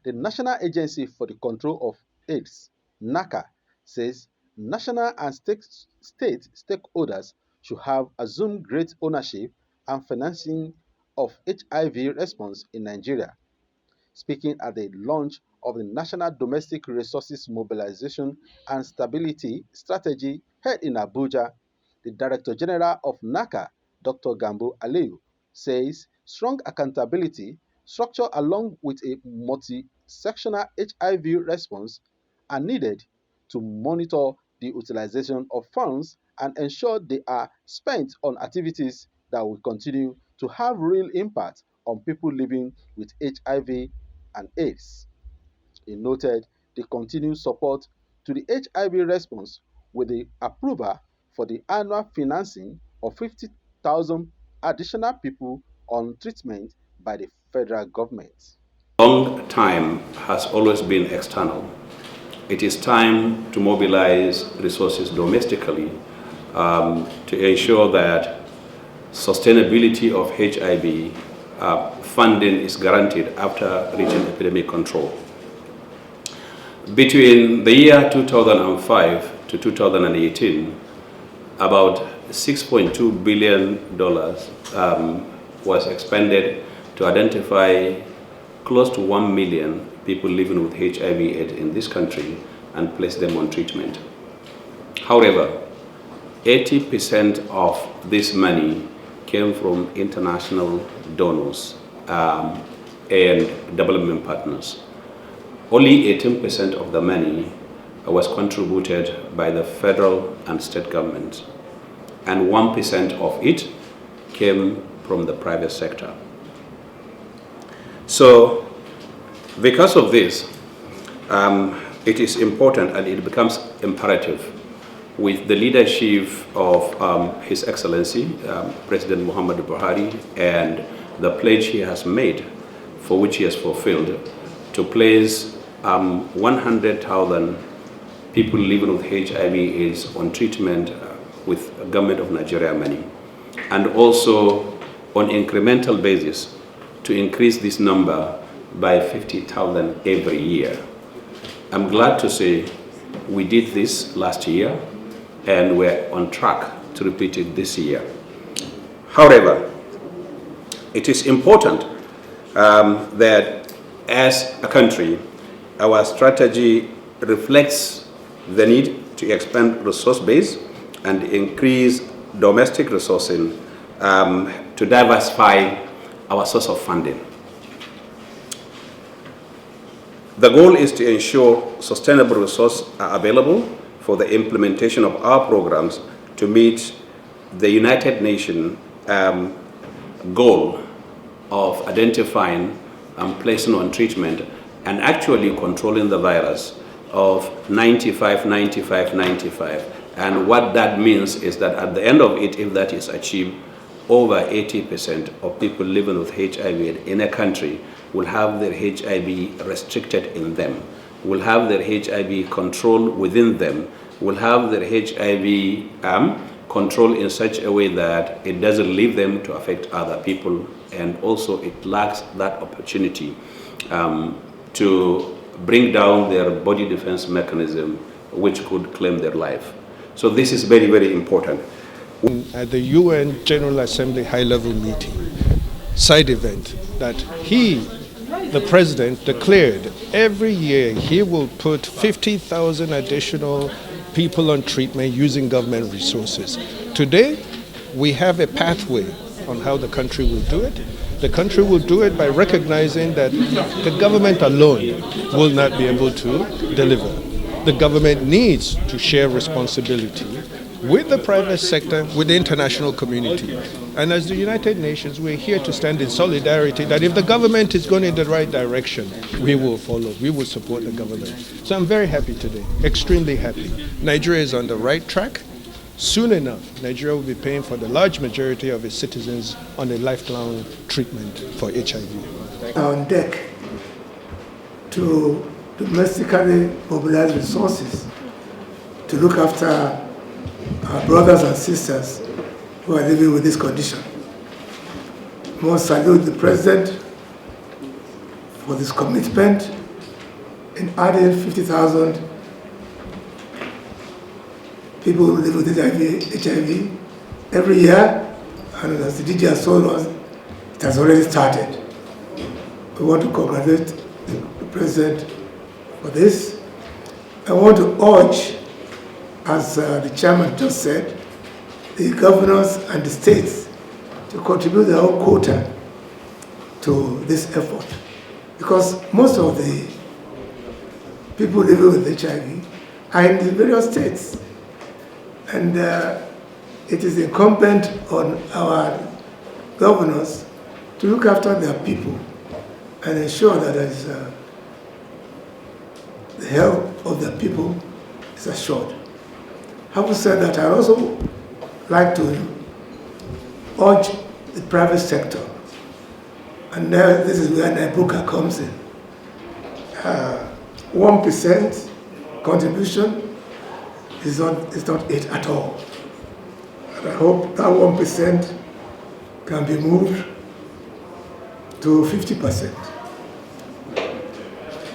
The National Agency for the Control of AIDS, NACA, says national and state stakeholders should have assumed great ownership and financing of HIV response in Nigeria. Speaking at the launch of the National Domestic Resources Mobilization and Stability Strategy held in Abuja, the Director General of NACA, Dr. Gambo Aliyu, says strong accountability, structure along with a multi-sectional HIV response are needed to monitor the utilization of funds and ensure they are spent on activities that will continue to have real impact on people living with HIV and AIDS. He noted the continued support to the HIV response with the approval for the annual financing of 50,000 additional people on treatment by the federal government. Long time has always been external. It is time to mobilize resources domestically to ensure that sustainability of HIV funding is guaranteed after reaching epidemic control. Between the year 2005 to 2018, about $6.2 billion was expended to identify close to 1 million people living with HIV/AIDS in this country and place them on treatment. However, 80% of this money came from international donors and development partners. Only 18% of the money was contributed by the federal and state governments, and 1% of it came from the private sector. So, because of this, it is important and it becomes imperative with the leadership of His Excellency, President Muhammadu Buhari, and the pledge he has made, for which he has fulfilled, to place 100,000 people living with HIV/AIDS on treatment with Government of Nigeria money, and also on incremental basis to increase this number by 50,000 every year. I'm glad to say we did this last year and we're on track to repeat it this year. However, it is important that as a country, our strategy reflects the need to expand resource base and increase domestic resourcing to diversify our source of funding. The goal is to ensure sustainable resources are available for the implementation of our programs to meet the United Nations goal of identifying and placing on treatment and actually controlling the virus of 95, 95, 95. And what that means is that at the end of it, if that is achieved, over 80% of people living with HIV in a country will have their HIV restricted in them, will have their HIV controlled within them, will have their HIV controlled in such a way that it doesn't leave them to affect other people, and also it lacks that opportunity to bring down their body defense mechanism, which could claim their life. So this is very, very important. At the UN General Assembly high-level meeting, side event, that he, the president, declared every year he will put 50,000 additional people on treatment using government resources. Today, we have a pathway on how the country will do it. The country will do it by recognizing that the government alone will not be able to deliver. The government needs to share responsibility with the private sector, with the international community. And as the United Nations, we're here to stand in solidarity that if the government is going in the right direction, we will follow, we will support the government. So I'm very happy today, extremely happy. Nigeria is on the right track. Soon enough, Nigeria will be paying for the large majority of its citizens on a lifelong treatment for HIV. On deck to domestically mobilize resources to look after our brothers and sisters who are living with this condition. I must salute the President for this commitment in adding 50,000 people who live with HIV every year, and as the DG has told us, it has already started. We want to congratulate the President for this. I want to urge, as the Chairman just said, the governors and the states to contribute their own quota to this effort. Because most of the people living with HIV are in the various states. And it is incumbent on our governors to look after their people and ensure that the health of their people is assured. Having said that, I also like to urge the private sector, and this is where NACA comes in. 1% contribution is not it at all. And I hope that 1% can be moved to 50%.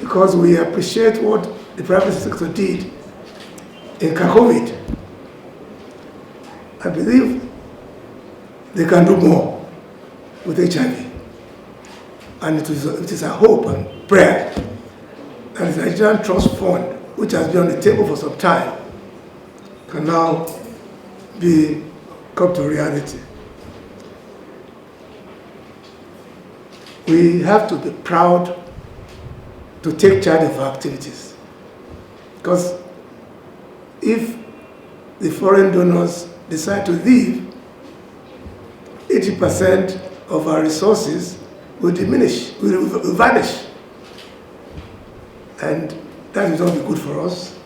Because we appreciate what the private sector did in COVID. I believe they can do more with HIV. And it is a hope and prayer that the Nigerian Trust Fund, which has been on the table for some time, can now come to reality. We have to be proud to take charge of our activities. Because if the foreign donors decide to leave, 80% of our resources will diminish, will vanish. And that will not be good for us.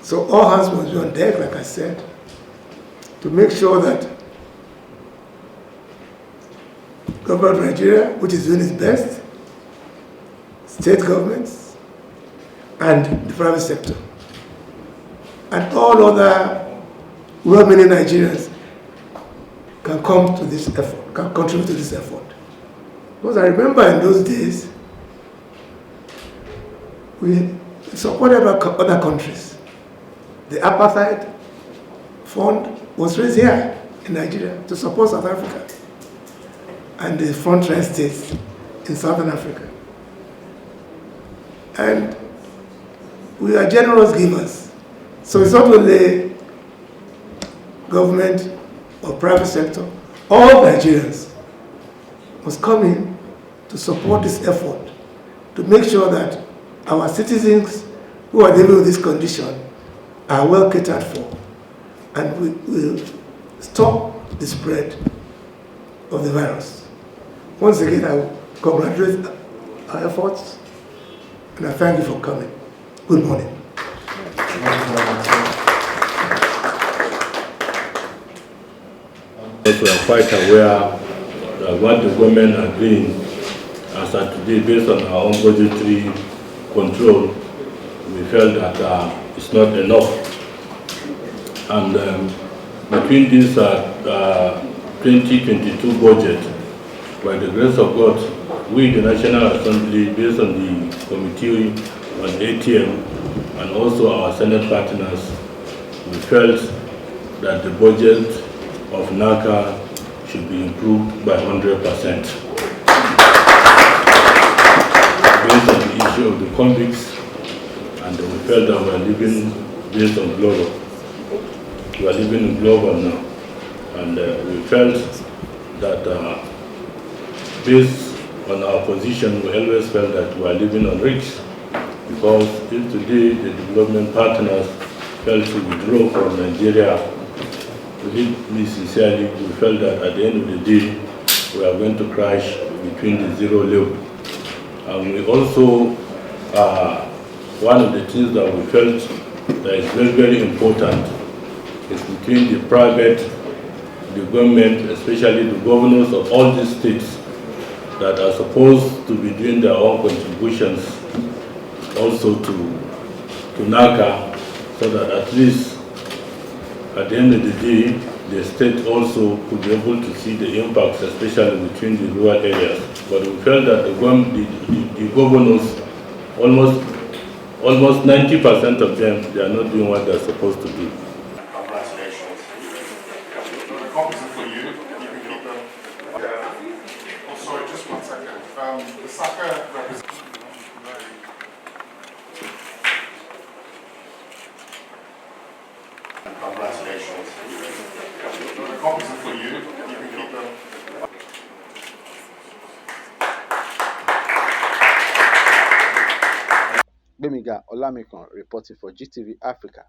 So all hands must be on deck, like I said, to make sure that government of Nigeria, which is doing its best, state governments, and the private sector, and all other well-meaning Nigerians can come to this effort, can contribute to this effort. Because I remember in those days, we supported other countries. The apartheid fund was raised here in Nigeria to support South Africa and the frontline states in Southern Africa. And we are generous givers. So it's not only government or private sector, all Nigerians must come in to support this effort, to make sure that our citizens who are living with this condition are well catered for, and we will stop the spread of the virus. Once again, I congratulate our efforts, and I thank you for coming. Good morning. We are quite aware that what the government are doing as of today, based on our own budgetary control, we felt that it's not enough. And between this 2022 budget, by the grace of God, we, the National Assembly, based on the Committee on ATM and also our Senate partners, we felt that the budget of NACA should be improved by 100%. Based on the issue of the convicts, and we felt that we are living based on global. We are living in global now, and we felt that based on our position, we always felt that we are living on risk, because if today the development partners felt to withdraw from Nigeria, believe me sincerely, we felt that at the end of the day, we are going to crash between the zero level. And we also, one of the things that we felt that is very, very important is between the private, the government, especially the governors of all these states that are supposed to be doing their own contributions also to NACA, so that at least at the end of the day, the state also could be able to see the impacts, especially between the rural areas. But we felt that the governors almost almost 90% of them, they are not doing what they're supposed to do. Congratulations. The copies are for you. You can keep them. Oh, sorry, just 1 second. The SACA representative. Congratulations. The copies are for you. You can keep them. Bemiga Olamikan reporting for GTV Africa.